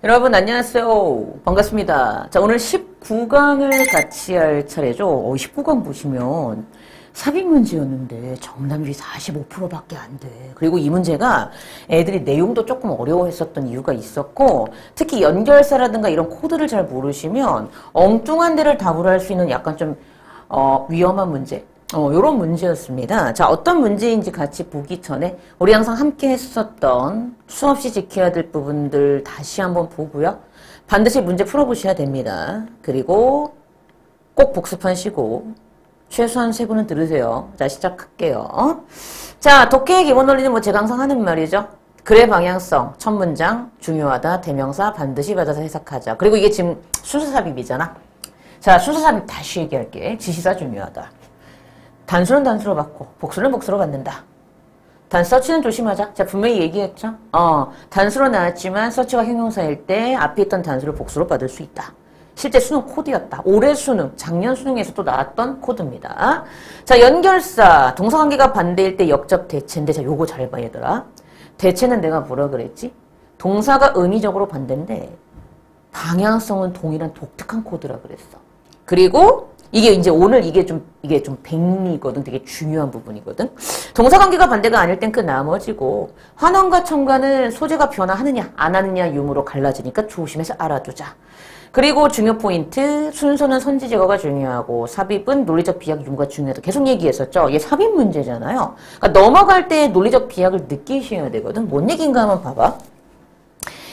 여러분 안녕하세요. 반갑습니다. 자, 오늘 19강을 같이 할 차례죠. 19강 보시면 삽입 문제였는데 정답률이 45%밖에 안 돼. 그리고 이 문제가 애들이 내용도 조금 어려워했었던 이유가 있었고, 특히 연결사라든가 이런 코드를 잘 모르시면 엉뚱한 데를 답으로 할 수 있는 약간 좀 위험한 문제, 요런 문제였습니다. 자, 어떤 문제인지 같이 보기 전에 우리 항상 함께 했었던 수없이 지켜야 될 부분들 다시 한번 보고요. 반드시 문제 풀어보셔야 됩니다. 그리고 꼭 복습하시고 최소한 3분은 들으세요. 자, 시작할게요. 자, 독해의 기본 원리는 뭐 제가 항상 하는 말이죠. 글의 방향성, 첫 문장, 중요하다, 대명사 반드시 받아서 해석하자. 그리고 이게 지금 순서삽입이잖아. 자, 순서삽입 다시 얘기할게. 지시사 중요하다. 단수는 단수로 받고 복수는 복수로 받는다. 서치는 조심하자. 자, 분명히 얘기했죠. 단수로 나왔지만 서치가 형용사일 때 앞에 있던 단수를 복수로 받을 수 있다. 실제 수능 코드였다. 올해 수능, 작년 수능에서도 나왔던 코드입니다. 자, 연결사, 동사관계가 반대일 때 역접 대체인데, 자, 요거 잘 봐, 얘들아. 대체는 내가 뭐라 그랬지? 동사가 의미적으로 반대인데 방향성은 동일한 독특한 코드라 그랬어. 그리고 이게 이제 오늘 이게 좀 백미거든. 되게 중요한 부분이거든. 동사관계가 반대가 아닐 땐 그 나머지고, 환원과 첨가는 소재가 변화하느냐 안 하느냐 유무로 갈라지니까 조심해서 알아두자. 그리고 중요 포인트, 순서는 선지 제거가 중요하고 삽입은 논리적 비약 유무가 중요하다. 계속 얘기했었죠. 이게 삽입 문제잖아요. 그러니까 넘어갈 때 논리적 비약을 느끼셔야 되거든. 뭔 얘기인가 한번 봐봐.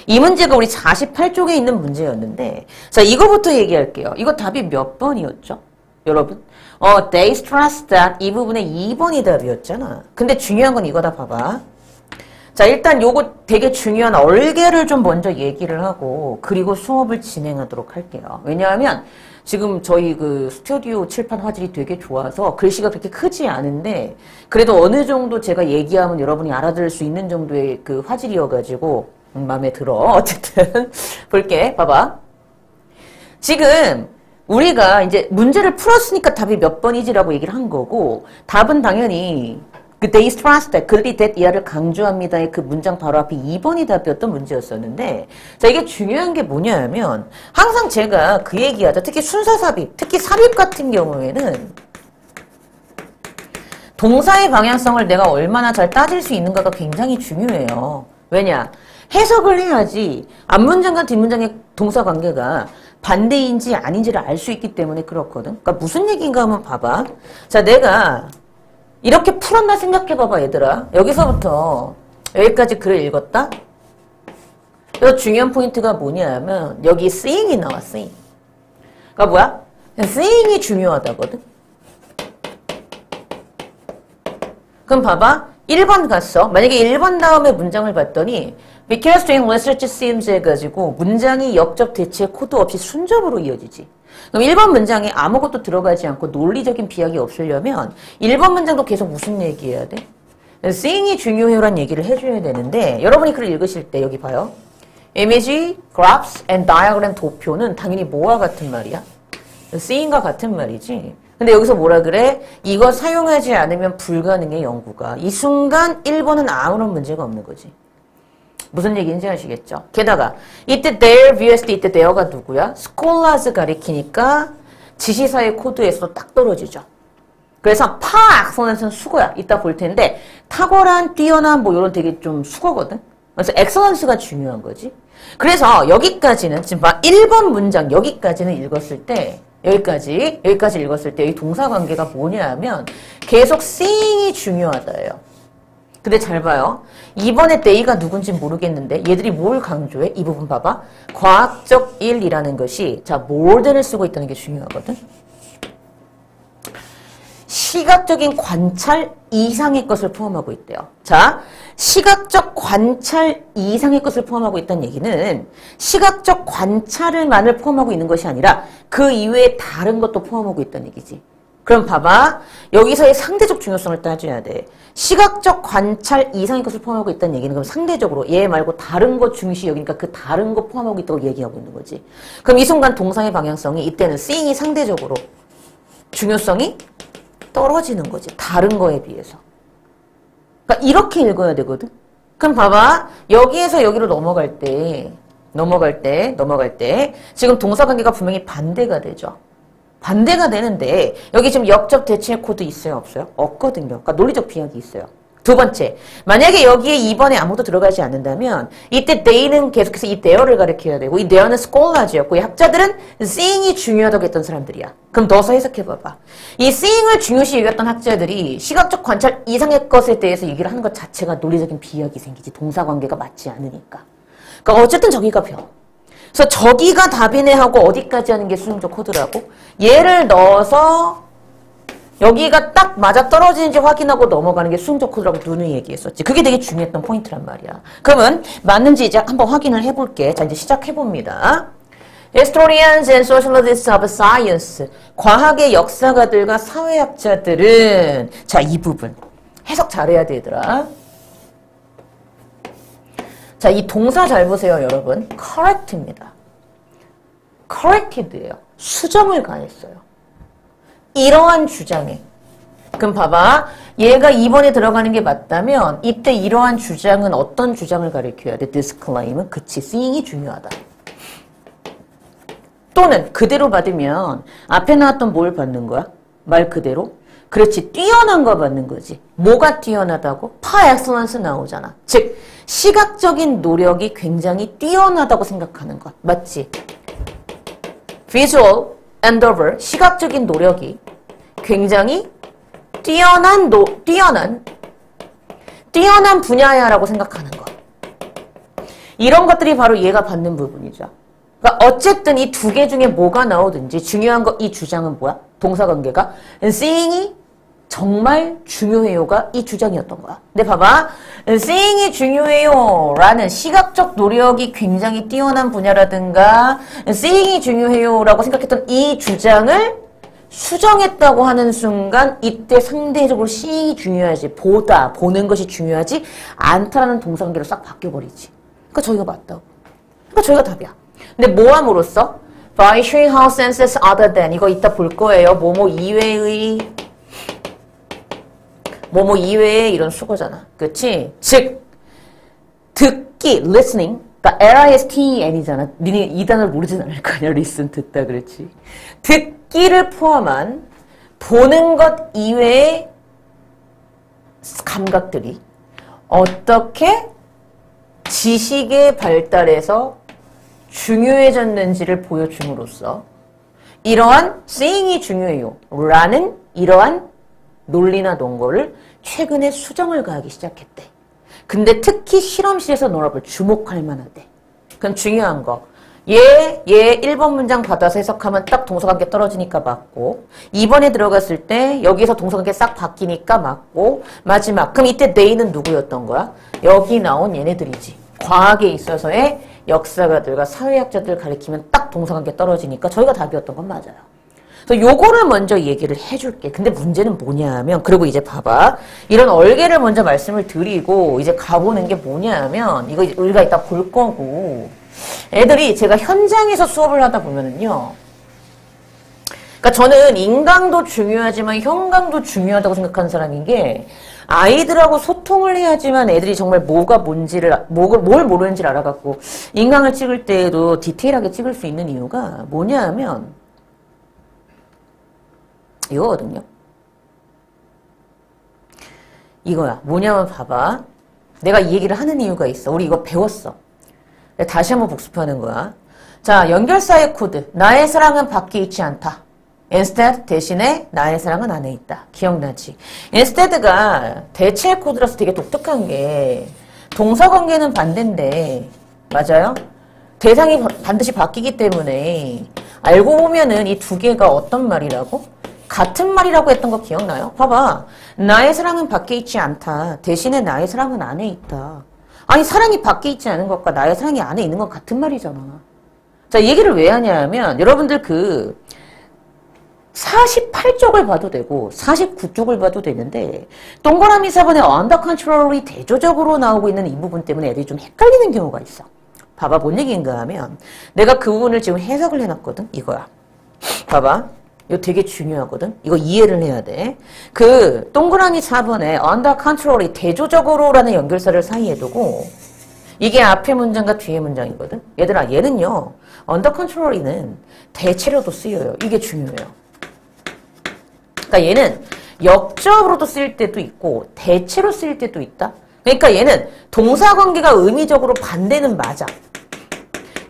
이 문제가 우리 48쪽에 있는 문제였는데, 자, 이거부터 얘기할게요. 이거 답이 몇 번이었죠? 여러분? They stress that 이 부분에 2번이 답이었잖아. 근데 중요한 건 이거다 봐봐. 자, 일단 요거 되게 중요한 얼개를 좀 먼저 얘기를 하고, 그리고 수업을 진행하도록 할게요. 왜냐하면 지금 저희 그 스튜디오 칠판 화질이 되게 좋아서 글씨가 그렇게 크지 않은데, 그래도 어느 정도 제가 얘기하면 여러분이 알아들을 수 있는 정도의 그 화질이어가지고 마음에 들어. 어쨌든 볼게. 봐봐. 지금 우리가 이제 문제를 풀었으니까 답이 몇 번이지라고 얘기를 한 거고, 답은 당연히 그 they stress that, 그들이 that 이하를 강조합니다의 그 문장 바로 앞에 2번이 답이었던 문제였었는데, 자, 이게 중요한 게 뭐냐면 항상 제가 그 얘기하죠. 특히 순서 삽입, 특히 삽입 같은 경우에는 동사의 방향성을 내가 얼마나 잘 따질 수 있는가가 굉장히 중요해요. 왜냐? 해석을 해야지 앞문장과 뒷문장의 동사 관계가 반대인지 아닌지를 알 수 있기 때문에 그렇거든. 그러니까 무슨 얘기인가 한번 봐봐. 자, 내가 이렇게 풀었나 생각해봐봐, 얘들아. 여기서부터 여기까지 글을 읽었다? 그래서 중요한 포인트가 뭐냐면 여기 seeing이 나와, seeing. 그러니까 뭐야? seeing이 중요하다거든. 그럼 봐봐. 1번 갔어. 만약에 1번 다음에 문장을 봤더니 Because doing research seems 해가지고 문장이 역접 대체 코드 없이 순접으로 이어지지. 그럼 1번 문장에 아무것도 들어가지 않고 논리적인 비약이 없으려면 1번 문장도 계속 무슨 얘기해야 돼? seeing이 중요해요란 얘기를 해줘야 되는데, 여러분이 글을 읽으실 때 여기 봐요. image, graphs and diagram 도표는 당연히 뭐와 같은 말이야? seeing과 같은 말이지. 근데 여기서 뭐라 그래? 이거 사용하지 않으면 불가능해, 연구가. 이 순간 1번은 아무런 문제가 없는 거지. 무슨 얘기인지 아시겠죠? 게다가 이때 their vs 이때 there가 누구야? scholars 가리키니까 지시사의 코드에서도 딱 떨어지죠. 그래서 파악선에서는 수거야. 이따 볼 텐데 탁월한, 뛰어난 뭐 이런 되게 좀 수거거든. 그래서 excellence가 중요한 거지. 그래서 여기까지는 지금 봐. 1번 문장 여기까지는 읽었을 때, 여기까지 읽었을 때 이 동사 관계가 뭐냐 하면 계속 seeing이 중요하다예요. 근데 잘 봐요. 이번에 they가 누군지 모르겠는데 얘들이 뭘 강조해? 이 부분 봐봐. 과학적 일이라는 것이, 자, more than을 쓰고 있다는 게 중요하거든. 시각적인 관찰 이상의 것을 포함하고 있대요. 자, 시각적 관찰 이상의 것을 포함하고 있다는 얘기는 시각적 관찰을만을 포함하고 있는 것이 아니라 그 이외에 다른 것도 포함하고 있다는 얘기지. 그럼 봐봐. 여기서의 상대적 중요성을 따져야 돼. 시각적 관찰 이상의 것을 포함하고 있다는 얘기는 그럼 상대적으로 얘 말고 다른 것 중시 여기니까 그 다른 거 포함하고 있다고 얘기하고 있는 거지. 그럼 이 순간 동사의 방향성이 이때는 seeing이 상대적으로 중요성이 떨어지는 거지. 다른 거에 비해서. 그러니까 이렇게 읽어야 되거든. 그럼 봐봐. 여기에서 여기로 넘어갈 때 넘어갈 때 지금 동사관계가 분명히 반대가 되죠. 반대가 되는데 여기 지금 역접 대칭의 코드 있어요? 없어요? 없거든요. 그러니까 논리적 비약이 있어요. 두 번째, 만약에 여기에 2번에 아무도 들어가지 않는다면 이때 they는 계속해서 이 there를 가리켜야 되고 이 there는 scholars 이 학자들은 seeing이 중요하다고 했던 사람들이야. 그럼 넣어서 해석해봐봐. 이 seeing을 중요시 여겼던 학자들이 시각적 관찰 이상의 것에 대해서 얘기를 하는 것 자체가 논리적인 비약이 생기지. 동사관계가 맞지 않으니까. 그러니까 어쨌든 저기가 벼. 그래서 저기가 답이네 하고 어디까지 하는 게 수능적 코드라고? 얘를 넣어서 여기가 딱 맞아 떨어지는지 확인하고 넘어가는 게 수능적 코드라고 누누이 얘기했었지. 그게 되게 중요했던 포인트란 말이야. 그러면 맞는지 이제 한번 확인을 해볼게. 자, 이제 시작해봅니다. Historians and sociologists of science. 과학의 역사가들과 사회학자들은 자, 이 부분. 해석 잘해야 되더라. 자, 이 동사 잘 보세요, 여러분. correct입니다. corrected예요. 수정을 가했어요. 이러한 주장에. 그럼 봐봐. 얘가 2번에 들어가는 게 맞다면 이때 이러한 주장은 어떤 주장을 가리켜야 돼? This claim은 그치. seeing이 중요하다. 또는 그대로 받으면 앞에 나왔던 뭘 받는 거야? 말 그대로? 그렇지. 뛰어난 거 받는 거지. 뭐가 뛰어나다고? par excellence 나오잖아. 즉 시각적인 노력이 굉장히 뛰어나다고 생각하는 것. 맞지? visual endeavor, 시각적인 노력이 굉장히 뛰어난 분야야라고 생각하는 것. 이런 것들이 바로 얘가 받는 부분이죠. 그러니까 어쨌든 이 두 개 중에 뭐가 나오든지 중요한 거, 이 주장은 뭐야? 동사관계가 seeing이 정말 중요해요가 이 주장이었던 거야. 근데 봐봐. seeing이 중요해요 라는 시각적 노력이 굉장히 뛰어난 분야라든가 seeing이 중요해요 라고 생각했던 이 주장을 수정했다고 하는 순간 이때 상대적으로 seeing이 중요하지 보는 것이 중요하지 않다라는 동사관계로 싹 바뀌어버리지. 그러니까 저희가 맞다고. 그러니까 저희가 답이야. 근데 뭐 함으로써? By showing how senses other than 이거 이따 볼 거예요. 뭐뭐 이외의 이런 수거잖아. 그치? 즉 듣기, listening 그러니까 LISTEN이잖아. 니네 이 단어를 모르진 않을 거 아니야. listen, 듣다 그렇지. 듣기를 포함한 보는 것 이외의 감각들이 어떻게 지식의 발달에서 중요해졌는지를 보여줌으로써 이러한 seeing이 중요해요 라는 이러한 논리나 논거를 최근에 수정을 가하기 시작했대. 근데 특히 실험실에서 논합을 주목할 만하대. 그럼 중요한 거. 얘 1번 문장 받아서 해석하면 딱 동사관계 떨어지니까 맞고 2번에 들어갔을 때 여기서 동사관계 싹 바뀌니까 맞고 마지막. 그럼 이때 they는 누구였던 거야? 여기 나온 얘네들이지. 과학에 있어서의 역사가들과 사회학자들 가리키면 딱 동사관계 떨어지니까 저희가 답이었던 건 맞아요. 그래서 요거를 먼저 얘기를 해줄게. 근데 문제는 뭐냐 하면 그리고 이제 봐봐. 이런 얼개를 먼저 말씀을 드리고 이제 가보는 게 뭐냐 하면 이거 우리가 이따 볼 거고 애들이 제가 현장에서 수업을 하다 보면은요. 그러니까 저는 인강도 중요하지만 형강도 중요하다고 생각하는 사람인 게 아이들하고 소통을 해야지만 애들이 정말 뭐가 뭔지를 뭘 모르는지를 알아갖고 인강을 찍을 때에도 디테일하게 찍을 수 있는 이유가 뭐냐 하면 이거거든요. 이거야. 뭐냐면 봐봐. 내가 이 얘기를 하는 이유가 있어. 우리 이거 배웠어. 다시 한번 복습하는 거야. 자, 연결사의 코드. 나의 사랑은 밖에 있지 않다. instead 대신에 나의 사랑은 안에 있다. 기억나지? instead가 대체 코드라서 되게 독특한 게 동사관계는 반대인데 맞아요? 대상이 반드시 바뀌기 때문에 알고 보면은 이 두 개가 어떤 말이라고? 같은 말이라고 했던 거 기억나요? 봐봐. 나의 사랑은 밖에 있지 않다. 대신에 나의 사랑은 안에 있다. 아니 사랑이 밖에 있지 않은 것과 나의 사랑이 안에 있는 건 같은 말이잖아. 자, 이 얘기를 왜 하냐면 여러분들 그 48쪽을 봐도 되고 49쪽을 봐도 되는데 동그라미 4번에 under control이 대조적으로 나오고 있는 이 부분 때문에 애들이 좀 헷갈리는 경우가 있어. 봐봐. 뭔 얘기인가 하면 내가 그 부분을 지금 해석을 해놨거든. 이거야. 봐봐. 이거 되게 중요하거든. 이거 이해를 해야 돼. 그 동그라미 4번에 under control이 대조적으로라는 연결사를 사이에 두고 이게 앞에 문장과 뒤에 문장이거든. 얘들아, 얘는요. under control이는 대체로도 쓰여요. 이게 중요해요. 그러니까 얘는 역접으로도 쓰일 때도 있고 대체로 쓰일 때도 있다. 그러니까 얘는 동사관계가 의미적으로 반대는 맞아.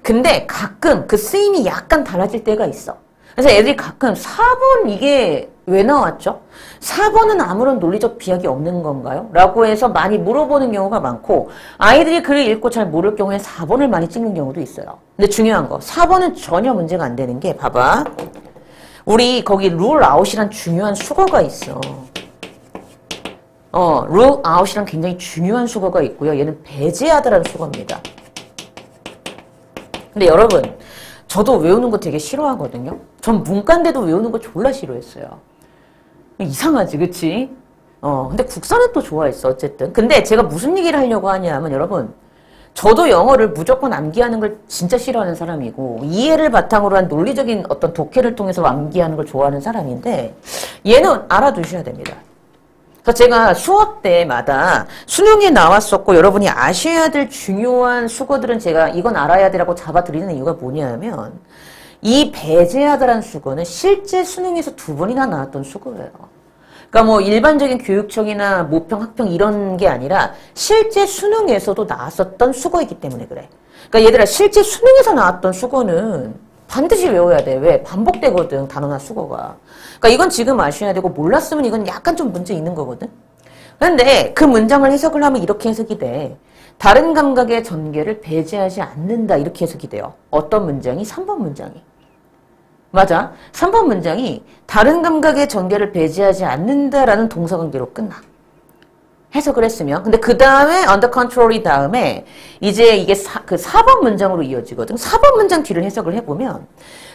근데 가끔 그 쓰임이 약간 달라질 때가 있어. 그래서 애들이 가끔 4번 이게 왜 나왔죠? 4번은 아무런 논리적 비약이 없는 건가요? 라고 해서 많이 물어보는 경우가 많고 아이들이 글을 읽고 잘 모를 경우에 4번을 많이 찍는 경우도 있어요. 근데 중요한 거 4번은 전혀 문제가 안 되는 게 봐봐. 우리 거기 rule out이란 중요한 수거가 있어. rule out이란 굉장히 중요한 수거가 있고요. 얘는 배제하다라는 수거입니다. 근데 여러분 저도 외우는 거 되게 싫어하거든요. 전 문과인데도 외우는 거 졸라 싫어했어요. 이상하지, 그치? 근데 국사는 또 좋아했어, 어쨌든. 근데 제가 무슨 얘기를 하려고 하냐면, 여러분, 저도 영어를 무조건 암기하는 걸 진짜 싫어하는 사람이고, 이해를 바탕으로 한 논리적인 어떤 독해를 통해서 암기하는 걸 좋아하는 사람인데, 얘는 알아두셔야 됩니다. 그래서 제가 수업 때마다 수능에 나왔었고, 여러분이 아셔야 될 중요한 수거들은 제가 이건 알아야 되라고 잡아드리는 이유가 뭐냐면, 이 배제하다라는 수거는 실제 수능에서 2번이나 나왔던 수거예요. 그러니까 뭐 일반적인 교육청이나 모평, 학평 이런 게 아니라 실제 수능에서도 나왔었던 수거이기 때문에 그래. 그러니까 얘들아 실제 수능에서 나왔던 수거는 반드시 외워야 돼. 왜? 반복되거든, 단어나 수거가. 그러니까 이건 지금 아셔야 되고 몰랐으면 이건 약간 좀 문제 있는 거거든. 그런데 그 문장을 해석을 하면 이렇게 해석이 돼. 다른 감각의 전개를 배제하지 않는다 이렇게 해석이 돼요. 어떤 문장이? 3번 문장이. 맞아. 3번 문장이 다른 감각의 전개를 배제하지 않는다라는 동사관계로 끝나. 해석을 했으면. 근데 그 다음에 under control이 다음에 이제 이게 그 4번 문장으로 이어지거든. 4번 문장 뒤를 해석을 해보면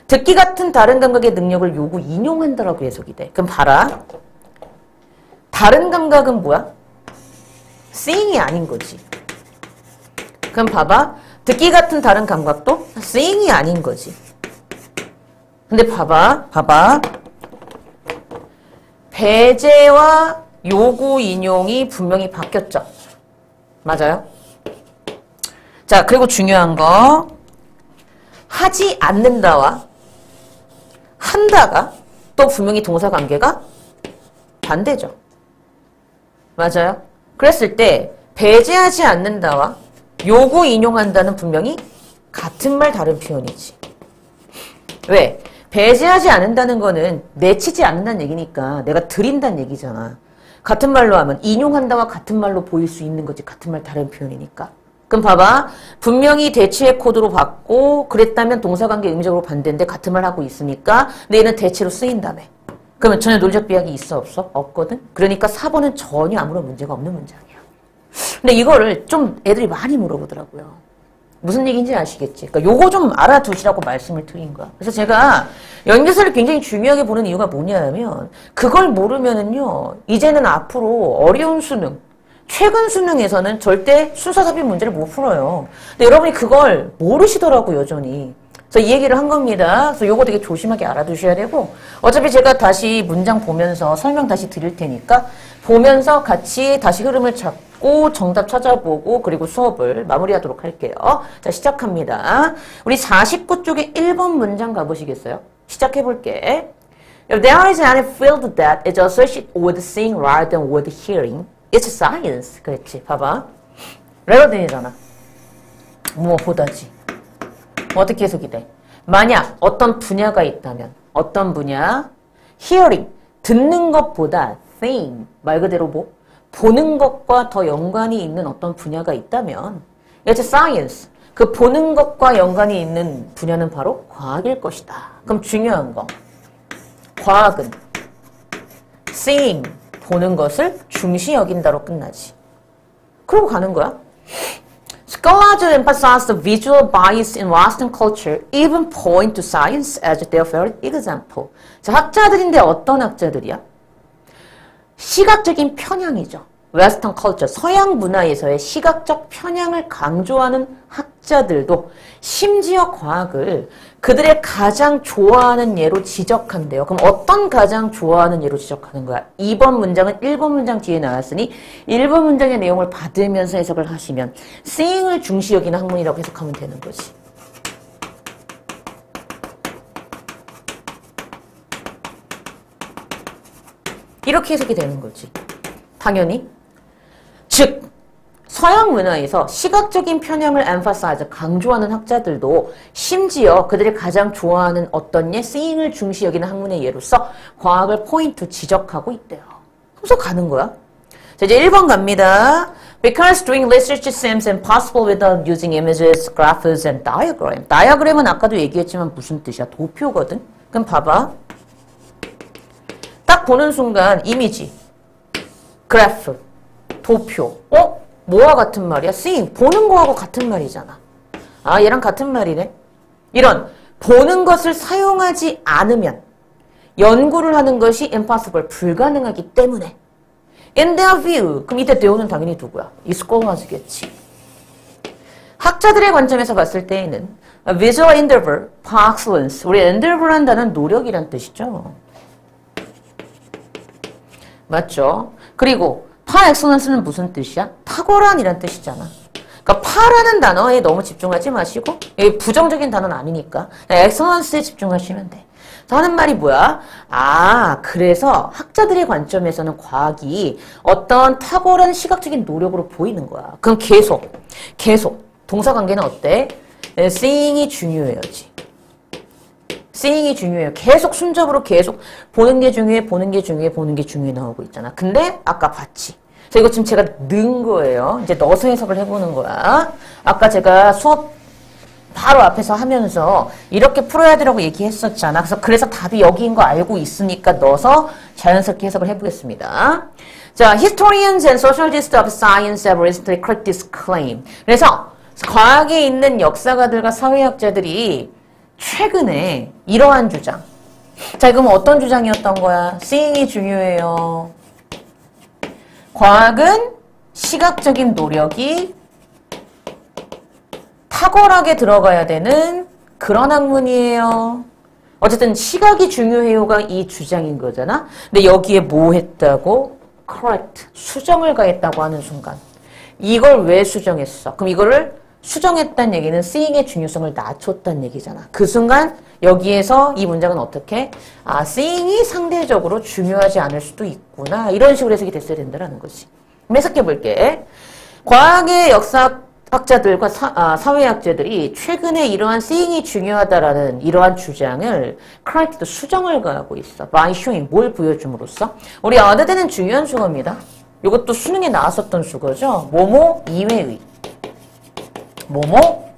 듣기 같은 다른 감각의 능력을 요구 인용한다라고 해석이 돼. 그럼 봐라. 다른 감각은 뭐야? seeing이 아닌 거지. 그럼 봐봐. 듣기 같은 다른 감각도 seeing이 아닌 거지. 근데 봐봐. 배제와 요구 인용이 분명히 바뀌었죠. 맞아요? 자, 그리고 중요한 거. 하지 않는다와 한다가 또 분명히 동사 관계가 반대죠. 맞아요? 그랬을 때 배제하지 않는다와 요구 인용한다는 분명히 같은 말 다른 표현이지. 왜? 배제하지 않는다는 거는 내치지 않는다는 얘기니까 내가 드린다는 얘기잖아. 같은 말로 하면 인용한다와 같은 말로 보일 수 있는 거지. 같은 말 다른 표현이니까. 그럼 봐봐. 분명히 대체의 코드로 받고 그랬다면 동사관계 의미적으로 반대인데 같은 말 하고 있으니까 얘는 대체로 쓰인다며. 그러면 전혀 논리적 비약이 있어 없어? 없거든? 그러니까 4번은 전혀 아무런 문제가 없는 문장이야. 근데 이거를 좀 애들이 많이 물어보더라고요. 무슨 얘기인지 아시겠지? 그러니까 요거 좀 알아두시라고 말씀을 드린 거야. 그래서 제가 연계서를 굉장히 중요하게 보는 이유가 뭐냐면 그걸 모르면은요. 이제는 앞으로 어려운 수능, 최근 수능에서는 절대 순서삽입 문제를 못 풀어요. 근데 여러분이 그걸 모르시더라고 여전히. 그래서 이 얘기를 한 겁니다. 그래서 요거 되게 조심하게 알아두셔야 되고 어차피 제가 다시 문장 보면서 설명 다시 드릴 테니까 보면서 같이 다시 흐름을 잡고 정답 찾아보고 그리고 수업을 마무리하도록 할게요. 자, 시작합니다. 우리 49쪽에 1번 문장 가보시겠어요? 시작해볼게. If there is any field that is associated with seeing rather than with hearing, it's science. 그렇지, 봐봐. 레거든이잖아. 무엇보다지. 어떻게 해석이 돼? 만약 어떤 분야가 있다면 어떤 분야? hearing, 듣는 것보다 seeing, 말 그대로 뭐? 보는 것과 더 연관이 있는 어떤 분야가 있다면 it's science, 그 보는 것과 연관이 있는 분야는 바로 과학일 것이다. 그럼 중요한 거, 과학은 seeing, 보는 것을 중시 여긴다로 끝나지. 그러고 가는 거야. Scholars emphasize the visual bias in Western culture, even point to science as their favorite example. 자, 학자들인데 어떤 학자들이야? 시각적인 편향이죠. Western culture, 서양 문화에서의 시각적 편향을 강조하는 학자. 학자들도 심지어 과학을 그들의 가장 좋아하는 예로 지적한대요. 그럼 어떤 가장 좋아하는 예로 지적하는 거야? 2번 문장은 1번 문장 뒤에 나왔으니 1번 문장의 내용을 받으면서 해석을 하시면 seeing을 중시 여기는 학문이라고 해석하면 되는 거지. 이렇게 해석이 되는 거지. 당연히. 즉 서양 문화에서 시각적인 편향을 emphasize, 강조하는 학자들도 심지어 그들이 가장 좋아하는 어떤 예, seeing을 중시 여기는 학문의 예로서 과학을 포인트 지적하고 있대요. 그래서 가는 거야. 자, 이제 1번 갑니다. Because doing research seems impossible without using images, graphs, and diagram. 다이어그램은 아까도 얘기했지만 무슨 뜻이야? 도표거든? 그럼 봐봐. 딱 보는 순간 이미지, 그래프, 도표. 뭐와 같은 말이야? seeing. 보는 거하고 같은 말이잖아. 아, 얘랑 같은 말이네. 이런 보는 것을 사용하지 않으면 연구를 하는 것이 impossible, 불가능하기 때문에. In their view. 그럼 이때 theo는 당연히 누구야? 이 scholars겠지. 학자들의 관점에서 봤을 때에는 visual endeavor, par excellence. 우리 endeavor 한다는 노력이란 뜻이죠. 맞죠? 그리고 par excellence는 무슨 뜻이야? 탁월한이란 뜻이잖아. 그러니까 par라는 단어에 너무 집중하지 마시고 부정적인 단어는 아니니까 excellence에 집중하시면 돼. 하는 말이 뭐야? 아, 그래서 학자들의 관점에서는 과학이 어떤 탁월한 시각적인 노력으로 보이는 거야. 그럼 계속 동사관계는 어때? seeing이 중요해야지. seeing이 중요해요. 계속 순접으로 계속 보는 게 중요해, 보는 게 중요해, 보는 게 중요해 나오고 있잖아. 근데 아까 봤지. 그래서 이거 지금 제가 넣은 거예요. 이제 넣어서 해석을 해보는 거야. 아까 제가 수업 바로 앞에서 하면서 이렇게 풀어야 되라고 얘기했었잖아. 그래서 답이 여기인 거 알고 있으니까 넣어서 자연스럽게 해석을 해보겠습니다. 자, historians and sociologists of science have recently corrected this claim. 그래서 과학에 있는 역사가들과 사회학자들이 최근에 이러한 주장. 자, 그럼 어떤 주장이었던 거야? seeing이 중요해요. 과학은 시각적인 노력이 탁월하게 들어가야 되는 그런 학문이에요. 어쨌든 시각이 중요해요가 이 주장인 거잖아. 근데 여기에 뭐 했다고? correct. 수정을 가했다고 하는 순간. 이걸 왜 수정했어? 그럼 이거를 수정했다는 얘기는 seeing의 중요성을 낮췄다는 얘기잖아. 그 순간 여기에서 이 문장은 어떻게? 아, seeing이 상대적으로 중요하지 않을 수도 있구나. 이런 식으로 해석이 됐어야 된다는 거지. 해석해 볼게. 과학의 역사학자들과 사회학자들이 최근에 이러한 seeing이 중요하다라는 이러한 주장을 correct, 수정을 가하고 있어. by showing, 뭘 보여줌으로써? 우리 얻어야 되는 중요한 수거입니다. 이것도 수능에 나왔었던 수거죠. 뭐뭐 이외의. 뭐뭐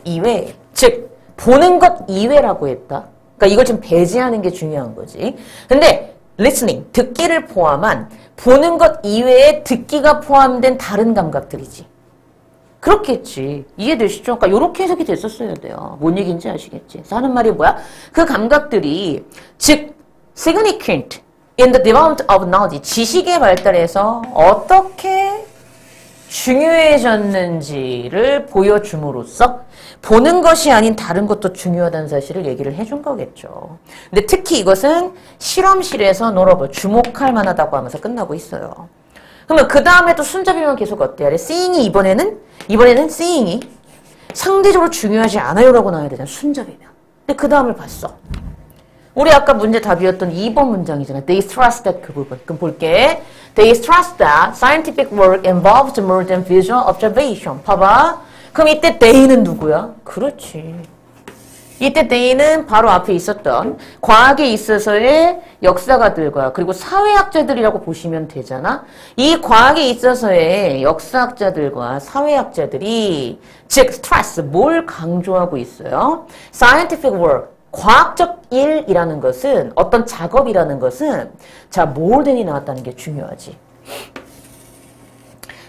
이외. 즉 보는 것 이외라고 했다. 그러니까 이걸 좀 배제하는 게 중요한 거지. 근데 listening, 듣기를 포함한 보는 것 이외에 듣기가 포함된 다른 감각들이지. 그렇겠지. 이해되시죠? 그러니까 이렇게 해석이 됐었어야 돼요. 뭔 얘기인지 아시겠지? 그래서 하는 말이 뭐야? 그 감각들이 즉 significant in the development of knowledge, 지식의 발달에서 어떻게 중요해졌는지를 보여줌으로써 보는 것이 아닌 다른 것도 중요하다는 사실을 얘기를 해준 거겠죠. 근데 특히 이것은 실험실에서 notable, 주목할 만하다고 하면서 끝나고 있어요. 그러면 그 다음에 또 순접이면 계속 어때야 돼? seeing이 이번에는 seeing이 상대적으로 중요하지 않아요라고 나와야 되잖아. 순접이면. 근데 그 다음을 봤어. 우리 아까 문제 답이었던 2번 문장이잖아. They stress that 그 부분. 그럼 볼게. They stress that scientific work involves more than visual observation. 봐봐. 그럼 이때 they는 누구야? 그렇지. 이때 they는 바로 앞에 있었던 과학에 있어서의 역사가들과 그리고 사회학자들이라고 보시면 되잖아. 이 과학에 있어서의 역사학자들과 사회학자들이 즉 stress, 뭘 강조하고 있어요? Scientific work. 과학적 일이라는 것은 어떤 작업이라는 것은 자, more than이 나왔다는 게 중요하지.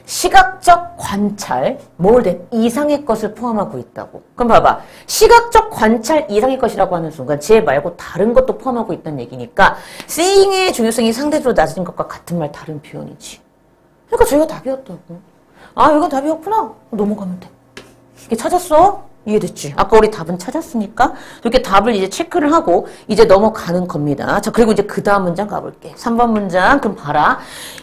시각적 관찰, more than 이상의 것을 포함하고 있다고. 그럼 봐봐. 시각적 관찰 이상의 것이라고 하는 순간 쟤 말고 다른 것도 포함하고 있다는 얘기니까 seeing의 중요성이 상대적으로 낮은 것과 같은 말 다른 표현이지. 그러니까 저희가 답이었다고. 아, 이건 답이었구나. 넘어가면 돼. 이게 찾았어? 이해됐지? 아까 우리 답은 찾았으니까 이렇게 답을 이제 체크를 하고 이제 넘어가는 겁니다. 자, 그리고 이제 그 다음 문장 가볼게. 3번 문장. 그럼 봐라.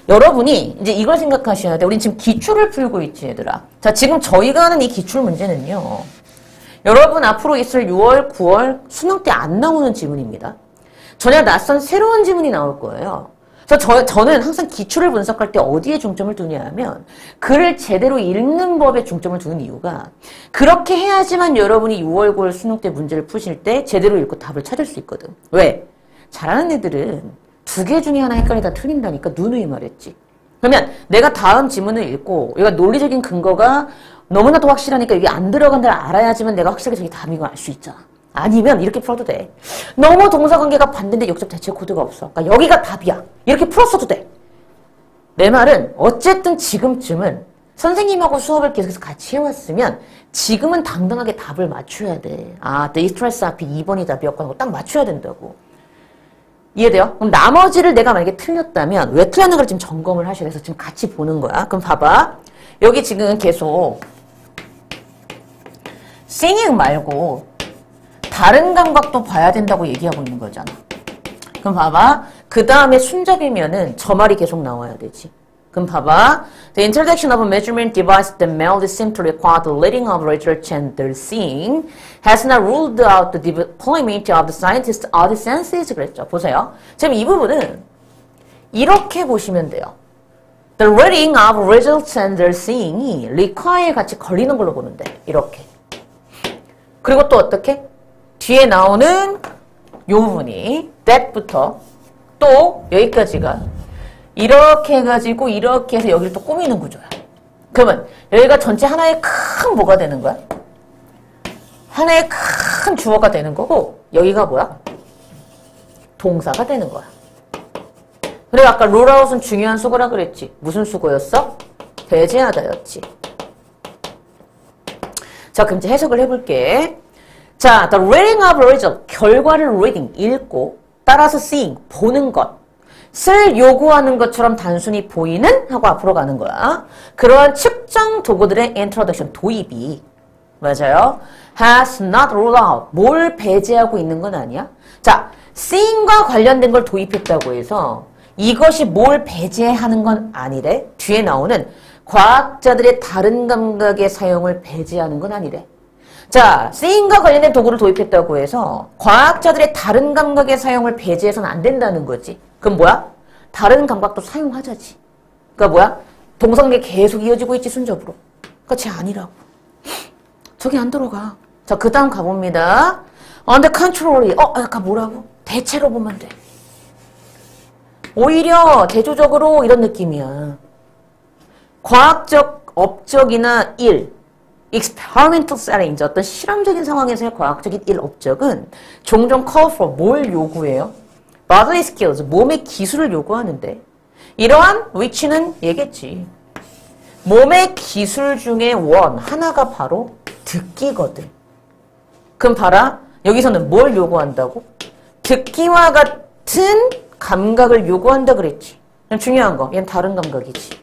여러분이 이제 이걸 생각하셔야 돼. 우린 지금 기출을 풀고 있지, 얘들아. 자, 지금 저희가 하는 이 기출 문제는요. 여러분 앞으로 있을 6월, 9월 수능 때 안 나오는 지문입니다. 전혀 낯선 새로운 지문이 나올 거예요. 그래서 저는 항상 기출을 분석할 때 어디에 중점을 두냐 하면 글을 제대로 읽는 법에 중점을 두는 이유가 그렇게 해야지만 여러분이 6월, 9월 수능 때 문제를 푸실 때 제대로 읽고 답을 찾을 수 있거든. 왜? 잘하는 애들은 두 개 중에 하나 헷갈리다 틀린다니까 누누이 말했지. 그러면 내가 다음 지문을 읽고 얘가 논리적인 근거가 너무나도 확실하니까 이게 안 들어간다를 알아야지만 내가 확실하게 저게 답인 걸 알 수 있잖아. 아니면 이렇게 풀어도 돼. 너무 동사관계가 반대인데 역접 대체 코드가 없어. 그러니까 여기가 답이야. 이렇게 풀었어도 돼. 내 말은 어쨌든 지금쯤은 선생님하고 수업을 계속해서 같이 해왔으면 지금은 당당하게 답을 맞춰야 돼. 아, 내 스트레스 앞이 2번이 답이었고 딱 맞춰야 된다고. 이해돼요? 그럼 나머지를 내가 만약에 틀렸다면 왜 틀렸는가를 지금 점검을 하셔야 돼서 지금 같이 보는 거야. 그럼 봐봐. 여기 지금 계속 singing 말고 다른 감각도 봐야 된다고 얘기하고 있는 거잖아. 그럼 봐봐. 그 다음에 순접이면은 저 말이 계속 나와야 되지. 그럼 봐봐. The introduction of a measurement device that merely simply requires the reading of research and the seeing has not ruled out the deployment of the scientist's other senses. 그랬죠. 보세요. 지금 이 부분은 이렇게 보시면 돼요. The reading of results and the seeing이 require에 같이 걸리는 걸로 보는데 이렇게. 그리고 또 어떻게? 뒤에 나오는 요 부분이 that부터 또 여기까지가 이렇게 해가지고 이렇게 해서 여기를 또 꾸미는 구조야. 그러면 여기가 전체 하나의 큰 뭐가 되는 거야? 하나의 큰 주어가 되는 거고 여기가 뭐야? 동사가 되는 거야. 그리고 아까 롤아웃은 중요한 수거라 그랬지. 무슨 수거였어? 배제하다였지. 자, 그럼 이제 해석을 해볼게. 자, the reading of result, 결과를 reading, 읽고 따라서 seeing, 보는 것을 요구하는 것처럼 단순히 보이는 하고 앞으로 가는 거야. 그러한 측정 도구들의 introduction, 도입이 맞아요. has not ruled out, 뭘 배제하고 있는 건 아니야. 자, seeing과 관련된 걸 도입했다고 해서 이것이 뭘 배제하는 건 아니래. 뒤에 나오는 과학자들의 다른 감각의 사용을 배제하는 건 아니래. 자, seeing과 관련된 도구를 도입했다고 해서 과학자들의 다른 감각의 사용을 배제해서는 안 된다는 거지. 그럼 뭐야? 다른 감각도 사용하자지. 그러니까 뭐야? 동사관계 계속 이어지고 있지, 순접으로. 그러니까 쟤 아니라고. 저기 안 들어가. 자, 그 다음 가봅니다. On the contrary. 약간 뭐라고? 대체로 보면 돼. 오히려 대조적으로 이런 느낌이야. 과학적 업적이나 일, experimental settings, 어떤 실험적인 상황에서의 과학적인 일, 업적은 종종 call for, 뭘 요구해요? bodily skills, 몸의 기술을 요구하는데 이러한 which는 얘겠지. 몸의 기술 중에 하나가 바로 듣기거든. 그럼 봐라. 여기서는 뭘 요구한다고? 듣기와 같은 감각을 요구한다 그랬지. 중요한 거, 얘는 다른 감각이지.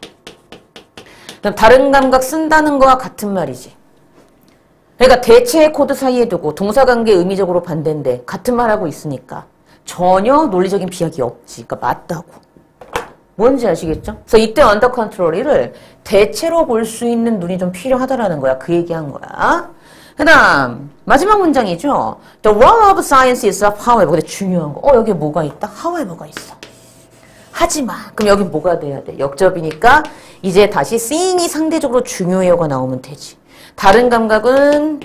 그럼 다른 감각 쓴다는 거와 같은 말이지. 그러니까 대체의 코드 사이에 두고 동사관계 의미적으로 반대인데 같은 말하고 있으니까 전혀 논리적인 비약이 없지. 그러니까 맞다고. 뭔지 아시겠죠? 그래서 이때 언더 컨트롤을 대체로 볼 수 있는 눈이 좀 필요하다라는 거야. 그 얘기한 거야. 그 다음 마지막 문장이죠. The role of science is of however. 근데 중요한 거. 여기 뭐가 있다? however가 있어. 하지만 그럼 여기 뭐가 돼야 돼? 역접이니까 이제 다시 seeing이 상대적으로 중요해요가 나오면 되지. 다른 감각은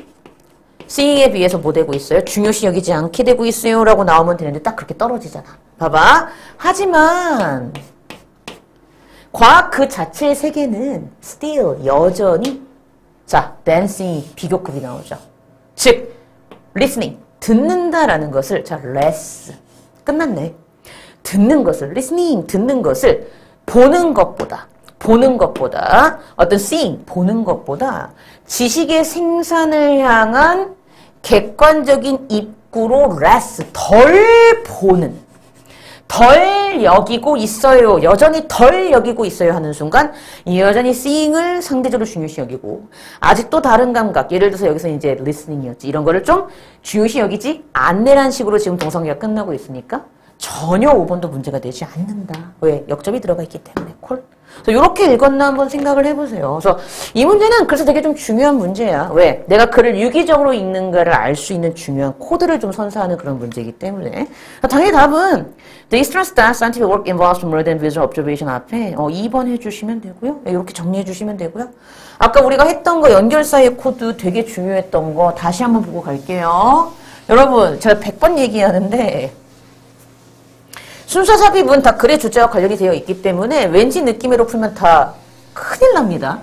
seeing에 비해서 뭐 되고 있어요? 중요시 여기지 않게 되고 있어요 라고 나오면 되는데 딱 그렇게 떨어지잖아. 봐봐. 하지만 과학 그 자체의 세계는 still, 여전히 자, dancing 비교급이 나오죠. 즉, listening, 듣는다라는 것을 자, less, 끝났네. 듣는 것을, listening, 듣는 것을 보는 것보다 어떤 seeing, 보는 것보다 지식의 생산을 향한 객관적인 입구로 less, 덜 보는, 덜 여기고 있어요. 여전히 덜 여기고 있어요 하는 순간 여전히 seeing을 상대적으로 중요시 여기고 아직도 다른 감각, 예를 들어서 여기서 이제 listening이었지. 이런 거를 좀 중요시 여기지 않네라는 식으로 지금 동사관계가 끝나고 있으니까 전혀 5번도 문제가 되지 않는다. 왜? 역접이 들어가 있기 때문에 콜. 그래서 이렇게 읽었나 한번 생각을 해보세요. 그래서 이 문제는 그래서 되게 좀 중요한 문제야. 왜? 내가 글을 유기적으로 읽는가를 알 수 있는 중요한 코드를 좀 선사하는 그런 문제이기 때문에 당연히 답은 The instruments that scientific work involves more than visual observation 앞에 2번 해주시면 되고요. 이렇게 정리해 주시면 되고요. 아까 우리가 했던 거 연결사의 코드 되게 중요했던 거 다시 한번 보고 갈게요. 여러분 제가 100번 얘기하는데 순서 삽입은 다 글의 주자와 관련이 되어 있기 때문에 왠지 느낌으로 풀면 다 큰일 납니다.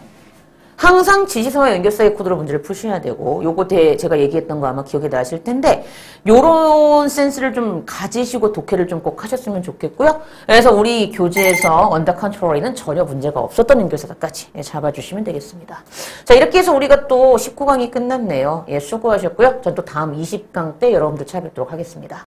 항상 지시서와 연결사의 코드로 문제를 푸셔야 되고 요거 제가 얘기했던 거 아마 기억에 나실 텐데 요런 센스를 좀 가지시고 독해를 좀 꼭 하셨으면 좋겠고요. 그래서 우리 교재에서 언더 컨트롤에는 전혀 문제가 없었던 연결사까지 잡아주시면 되겠습니다. 자 이렇게 해서 우리가 또 19강이 끝났네요. 예, 수고하셨고요. 전 또 다음 20강 때 여러분들 찾아뵙도록 하겠습니다.